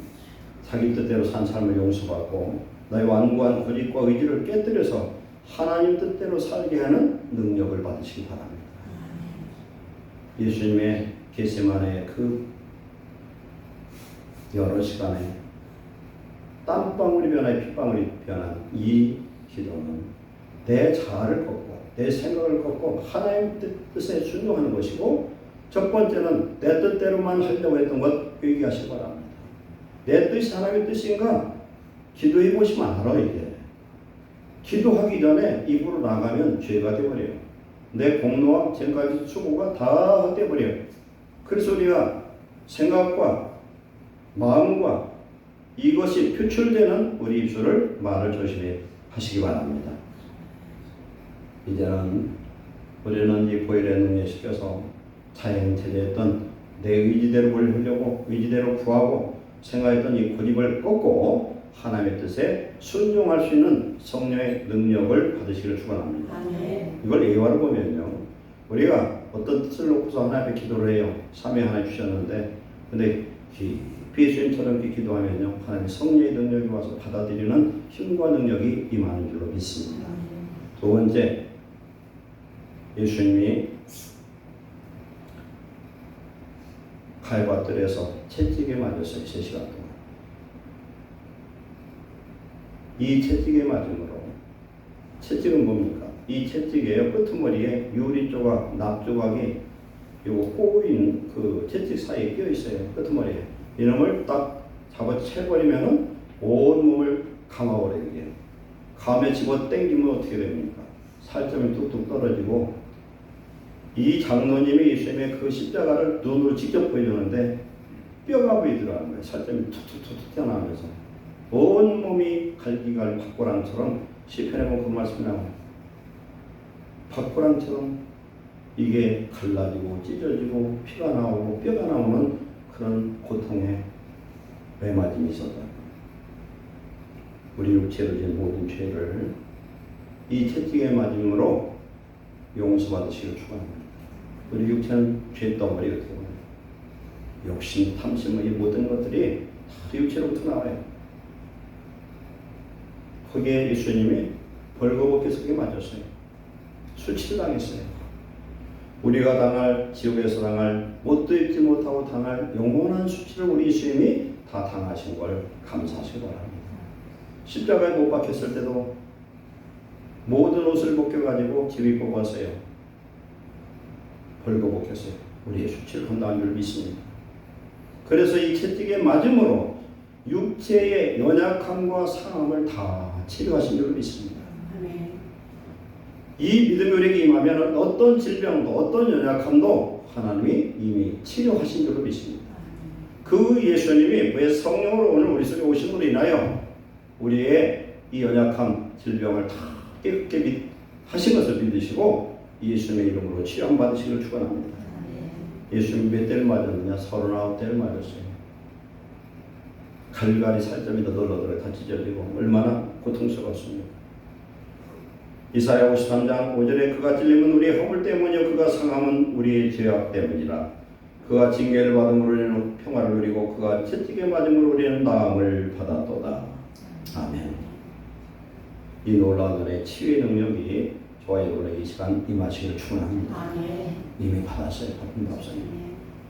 자기 뜻대로 산 삶을 용서받고 나의 완고한 고집과 의지를 깨뜨려서 하나님 뜻대로 살게 하는 능력을 받으시기 바랍니다. 예수님의 겟세마네의 그 여러 시간에 땀방울이 변하여 핏방울이 변한 이 기도는 내 자아를 꺾고 내 생각을 꺾고 하나님 뜻에 순종하는 것이고, 첫 번째는 내 뜻대로만 하려고 했던 것 회개하시기 바랍니다. 내 뜻이 하나님의 뜻인가 기도해 보시면 알아요. 이게 기도하기 전에 입으로 나가면 죄가 되어버려요. 내 공로와 지금까지 수고가 다 헛되어버려요. 그래서 우리가 생각과 마음과 이것이 표출되는 우리 입술을 말을 조심해 하시기 바랍니다. 이제는 우리는 이 보혈의 능력에 시켜서 자연체제했던 내 의지대로 보려고 의지대로 구하고 생각했던 이 고집을 꺾고 하나님의 뜻에 순종할 수 있는 성령의 능력을 받으시기를 축원합니다. 이걸 예화로 보면요, 우리가 어떤 뜻을 놓고서 하나님 앞에 기도를 해요. 사명 하나 주셨는데, 근데 예수님처럼 이렇게 기도하면요, 하나님의 성령의 능력이 와서 받아들이는 힘과 능력이 임하는 줄로 믿습니다. 두 번째, 예수님이 갈바뜰에서 채찍에 맞았어요. 3시간 동안. 이 채찍에 맞음으로, 채찍은 뭡니까? 이 채찍의 끄트머리에 유리 조각, 납 조각이 요거 꼬인 그 채찍 사이에 끼어 있어요. 끄트머리에. 이놈을 딱 잡아채버리면은 온 몸을 감아버려요. 이게. 감에 집어 당기면 어떻게 됩니까? 살점이 뚝뚝 떨어지고, 이 장로님이 예수님의 그 십자가를 눈으로 직접 보여주는데 뼈가 보이더라는 거예요. 살점이 툭툭툭툭 튀어나오면서 온 몸이 갈기갈 밭고랑처럼, 시편에 보면 그 말씀이 나와요. 밭고랑처럼 이게 갈라지고 찢어지고 피가 나오고 뼈가 나오는 그런 고통에 배맞음이 있었다. 우리 육체로 진 모든 죄를 이 채찍의 맞음으로 용서받으시길 축원합니다. 우리 육체는 죄덩어리가 되고 욕심, 탐심, 이 모든 것들이 다 육체로부터 나와요. 거기에 예수님이 벌거벗게 속에 맞았어요. 수치를 당했어요. 우리가 당할, 지옥에서 당할, 못도 잊지 못하고 당할 영원한 수치를 우리 예수님이 다 당하신 걸 감사하시기 바랍니다. 십자가에 못 박혔을 때도 모든 옷을 벗겨가지고 집이 뽑았어요. 벌거벗겼어요. 우리의 수치를 감당한 줄 믿습니다. 그래서 이 채찍에 맞음으로 육체의 연약함과 상함을 다 치료하신 줄 믿습니다. 이 믿음이 우리에게 임하면 어떤 질병도 어떤 연약함도 하나님이 이미 치료하신 줄 믿습니다. 그 예수님이 왜 성령으로 오늘 우리 속에 오심으로 인하여 우리의 이 연약함, 질병을 다 깨끗게 하신 것을 믿으시고 예수님의 이름으로 치유받으시기를 축원합니다. 예수님이 몇 대를 맞았느냐? 39대를 맞았어요. 갈갈이 살점이 더 널어들어 다 찢어지고 얼마나 고통스러웠습니까? 이사야 53장 5절에 그가 찔림은 우리의 허물 때문이요 그가 상함은 우리의 죄악 때문이라. 그가 징계를 받음으로 우리는 평화를 누리고 그가 채찍에 맞음으로 우리는 나음을 받았도다. 아멘. 이 놀라운 은혜의 치유의 능력이 저와 여러분의 이 시간 임하시기를 축원합니다. 이미 받았어요. 받은 거 없어요.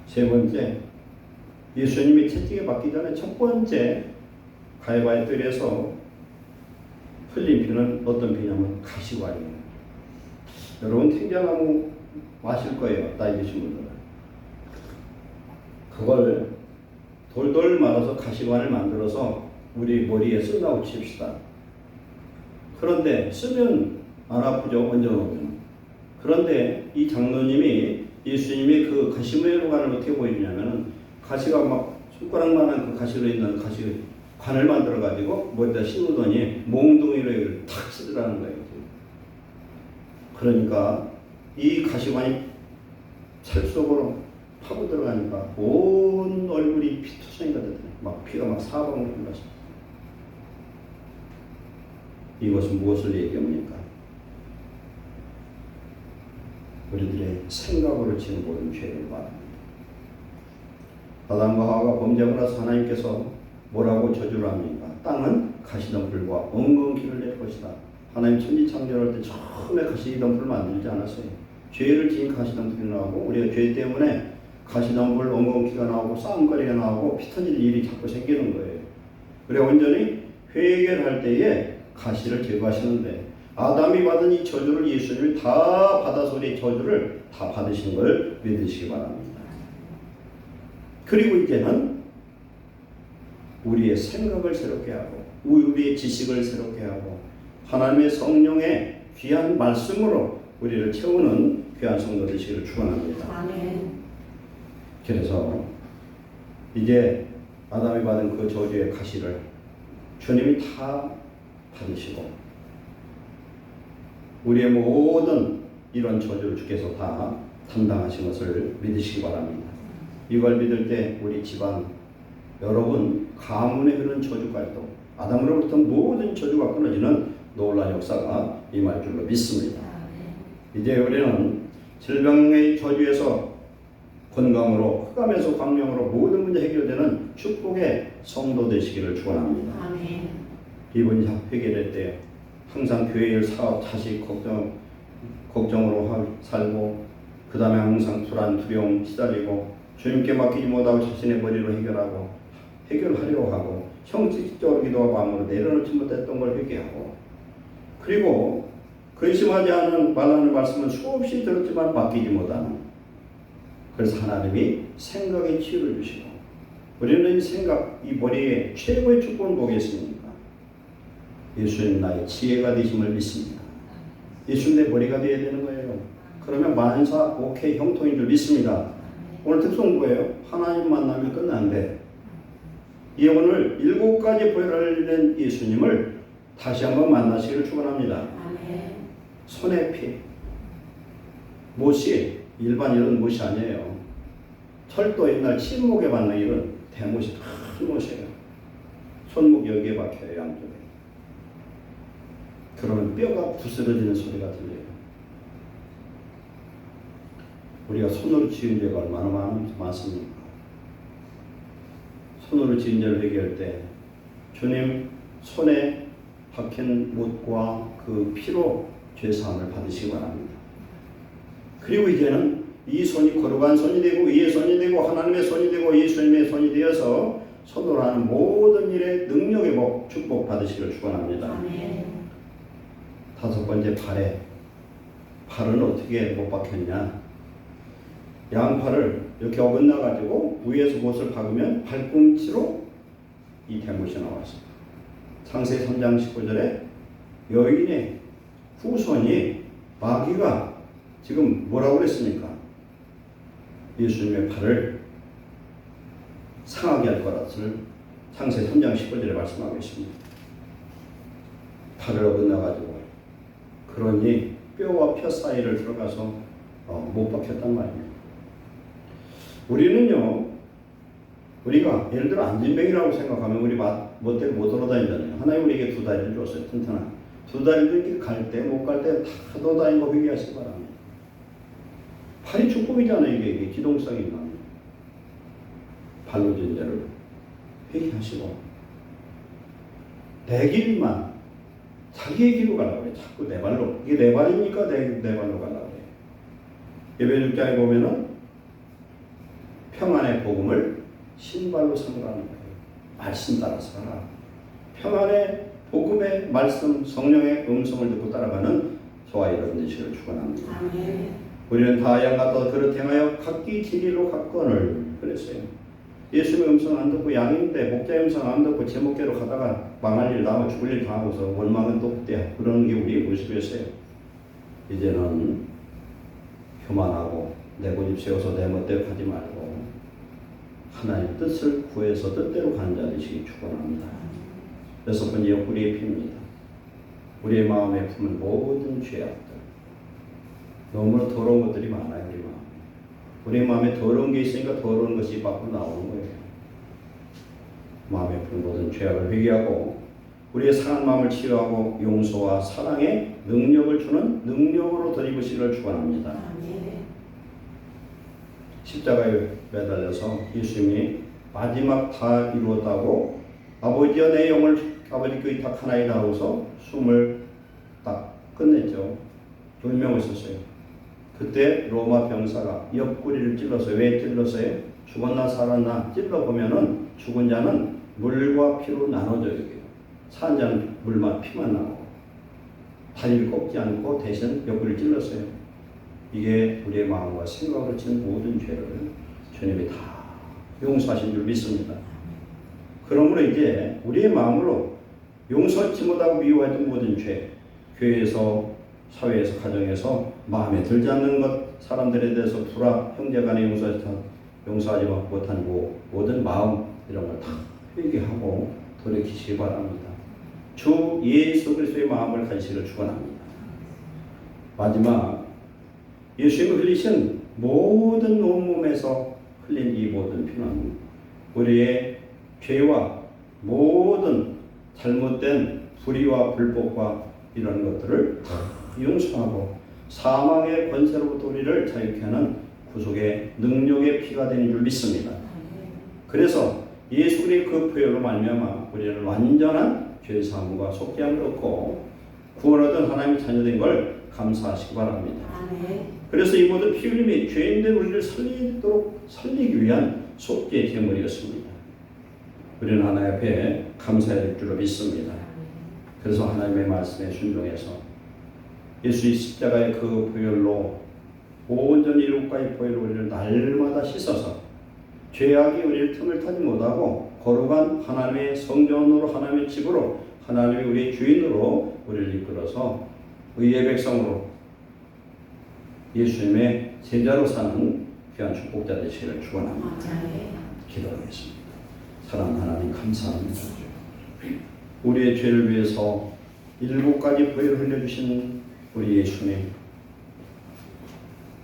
세 번째, 예수님이 채찍에 맞기 전에 첫 번째 가해바의 뜰에서 흘린 피는 어떤 피냐면 가시관이에요. 여러분 탱자나무 마실 거예요. 나이 드신 분들은. 그걸 돌돌 말아서 가시관을 만들어서 우리 머리에 쓴다고 칩시다. 그런데 쓰면 안 아프죠. 얹어놓으면. 그런데 이 장로님이 예수님이 그 가시 모양을 어떻게 보이냐면은 가시가 막 손가락만한 그 가시로 있는 가시 관을 만들어 가지고 뭐에다 씌우더니 몽둥이를 탁 치더라는 거예요. 그러니까 이 가시관이 살 속으로 파고 들어가니까 온 얼굴이 피투성이가 되더니 막 피가 막 사방으로 흘렀습니다. 이것은 무엇을 얘기합니까? 우리들의 생각으로 지은 모든 죄를 말합니다. 아담과 하와가 범죄하고 나서 하나님께서 뭐라고 저주를 합니까? 땅은 가시덤불과 엉겅퀴를 낼 것이다. 하나님 천지창조할 때 처음에 가시덤불을 만들지 않았어요. 죄를 지은 가시덤불이 나오고 우리가 죄 때문에 가시덤불, 엉겅퀴가 나오고 싸움거리가 나오고 피 터질 일이 자꾸 생기는 거예요. 그래 온전히 회개를 할 때에 가시를 제거하시는데 아담이 받은 이 저주를 예수님이 다 받아서 우리 저주를 다 받으신 걸 믿으시기 바랍니다. 그리고 이제는 우리의 생각을 새롭게 하고 우리의 지식을 새롭게 하고 하나님의 성령의 귀한 말씀으로 우리를 채우는 귀한 성도 되시기를 축원합니다. 아멘. 그래서 이제 아담이 받은 그 저주의 가시를 주님이 다 받으시고 우리의 모든 이런 저주를 주께서 다 담당하신 것을 믿으시기 바랍니다. 이걸 믿을 때 우리 집안 여러분 가문에 흐르는 저주까지도 아담으로부터 모든 저주가 끊어지는 놀라운 역사가 임할 줄로 믿습니다. 이제 우리는 질병의 저주에서 건강으로 흑암에서 광명으로 모든 문제 해결되는 축복의 성도 되시기를 축원합니다. 이분이 해결될 때 항상 교회 일, 사업, 자식 걱정으로 살고 그 다음에 항상 불안, 두려움 시달리고 주님께 맡기지 못하고 자신의 머리로 해결하려고 하고 형식적으로 기도하고 아무로 내려놓지 못했던 걸 회개하고 그리고 근심하지 말라는 말씀은 수없이 들었지만 맡기지 못하는 그래서 하나님이 생각의 치유를 주시고 우리는 이 생각, 이 머리에 최고의 축복을 보겠습니까? 예수님 나의 지혜가 되심을 믿습니다. 예수님 내 머리가 되어야 되는 거예요. 그러면 만사 오케이 형통인 줄 믿습니다. 오늘 특성 뭐예요? 하나님 만나면 끝나는데 이 오늘 7가지 보혈을 낸 예수님을 다시 한번 만나시기를 축원합니다. 손에 피 못이 일반 이런 못이 아니에요. 철도 옛날 침묵에 받는 이런 대못이 큰 못이에요. 손목 여기에 박혀요, 양쪽에. 그러면 뼈가 부스러지는 소리가 들려요. 우리가 손으로 지은 죄가 얼마나 많습니까? 손으로 지은 죄를 회개할 때 주님 손에 박힌 못과 그 피로 죄사함을 받으시기 바랍니다. 그리고 이제는 이 손이 거룩한 손이 되고 의의 손이 되고 하나님의 손이 되고 예수님의 손이 되어서 손으로 하는 모든 일에 능력의 복, 축복 받으시기를 축원합니다. 아멘. 다섯 번째, 팔은 어떻게 못 박혔냐? 양팔을 이렇게 어긋나 가지고 위에서 못을 박으면 발꿈치로 이 대못이 나왔습니다. 창세기 3장 19절에 여인의 후손이 마귀가 지금 뭐라고 그랬습니까? 예수님의 팔을 상하게 할 것을 창세기 3장 19절에 말씀하고 있습니다. 팔을 어긋나 가지고 그러니 뼈와 뼈 사이를 들어가서 못 박혔단 말입니다. 우리는요, 우리가 예를 들어 안진뱅이라고 생각하면 우리 멋대로 못 돌아다니잖아요. 하나님 우리에게 두 다리를 줬어요. 튼튼한 두 다리를 이렇게 갈 때 못 갈 때 다 돌아다니고 회개하시기 바랍니다. 팔이 축복이잖아요. 이게 기동성이 있는 발로 진 죄를 회개하시고 내 길만 자기의 길로 가려고 그래. 자꾸 내 발로. 이게 내 발이니까 내 발로 가려고 그래. 예배 6장에 보면은 평안의 복음을 신발로 삼으라는 거예요. 말씀 따라 살아라. 평안의 복음의 말씀, 성령의 음성을 듣고 따라가는 저와 여러분 되시기를 축원합니다. 아멘. 우리는 다 양같아 그릇 행하여 각기 지 길로 갔거늘 그랬어요. 예수님의 음성 안 듣고 양인데 목자의 음성 안 듣고 제목대로 가다가 망할 일 나고 죽을 일 당하고서 원망은 또 그때 그러는 게 우리의 모습이었어요. 이제는 교만하고 내 고집 세워서 내 멋대로 가지 말고 하나님의 뜻을 구해서 뜻대로 가는 자 되시기 축원합니다. 여섯 번째, 옆구리의 피입니다. 우리의 마음에 품은 모든 죄악들, 너무나 더러운 것들이 많아요. 우리 마음에 더러운 게 있으니까 더러운 것이 밖으로 나오는 거예요. 마음에 품은 모든 죄악을 회개하고 우리의 상한 마음을 치유하고 용서와 사랑의 능력을 주는 능력으로 덧입으시기를 축원합니다. 십자가에 매달려서 예수님이 마지막 다 이루었다고 아버지여 내 영을 아버지께 의탁하나이다 하고서 숨을 딱 끝냈죠. 운명하셨어요. 그때 로마 병사가 옆구리를 찔렀어요. 왜 찔렀어요? 죽었나 살았나 찔러보면은 죽은 자는 물과 피로 나눠져요. 산 자는 물만 피만 나오고 다리를 꺾지 않고 대신 옆구리를 찔렀어요. 이게 우리의 마음과 생각으로 친 모든 죄를 주님이 다 용서하신 줄 믿습니다. 그러므로 이제 우리의 마음으로 용서치 못하고 미워했던 모든 죄, 교회에서, 사회에서, 가정에서 마음에 들지 않는 것, 사람들에 대해서 불화, 형제간에 용서하지 못한 모든 마음 이런 걸 다 회개하고 돌이키시기 바랍니다. 주 예수 그리스도의 마음을 가지시기를 축원합니다. 마지막, 예수님이 흘리신 모든 온몸에서 흘린 이 모든 피는 우리의 죄와 모든 잘못된 불의와 불법과 이런 것들을 용서하고 사망의 권세로부터 우리를 자유케 하는 구속의 능력의 피가 되는 줄 믿습니다. 그래서 예수 그리스도의 그 보혈로 말미암아 우리는 완전한 죄사함과 속죄함을 얻고 구원 얻은 하나님의 자녀된 걸 감사하시기 바랍니다. 그래서 이 모든 피 흘림이 죄인된 우리를 살리기 위한 속죄의 제물이었습니다. 우리는 하나님 앞에 감사해야 될 줄로 믿습니다. 그래서 하나님의 말씀에 순종해서 예수의 십자가의 그 보혈로 온전히 일곱가지 보혈로 우리를 날마다 씻어서 죄악이 우리를 틈을 타지 못하고 거룩한 하나님의 성전으로 하나님의 집으로 하나님의 우리의 주인으로 우리를 이끌어서 의의 백성으로 예수님의 제자로 사는 귀한 축복자 되시기를 축원합니다. 기도하겠습니다. 사랑하는 하나님 감사합니다. 우리의 죄를 위해서 7가지 보혈을 흘려주신 우리 예수님,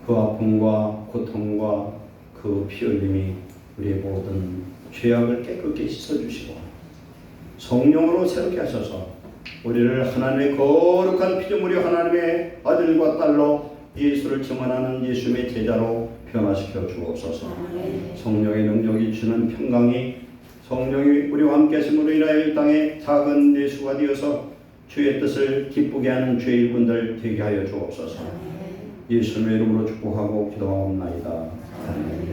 그 아픔과 고통과 그 피 흘림이 우리의 모든 죄악을 깨끗게 씻어주시고 성령으로 새롭게 하셔서 우리를 하나님의 거룩한 피조물이 하나님의 아들과 딸로 예수를 증언하는 예수님의 제자로 변화시켜 주옵소서. 성령의 능력이 주는 평강이 성령이 우리와 함께 하심으로 인하여 이 땅에 작은 내수가 되어서 주의 뜻을 기쁘게 하는 주의 일꾼들 되게 하여 주옵소서. 예수님의 이름으로 축복하고 기도하옵나이다. 아멘.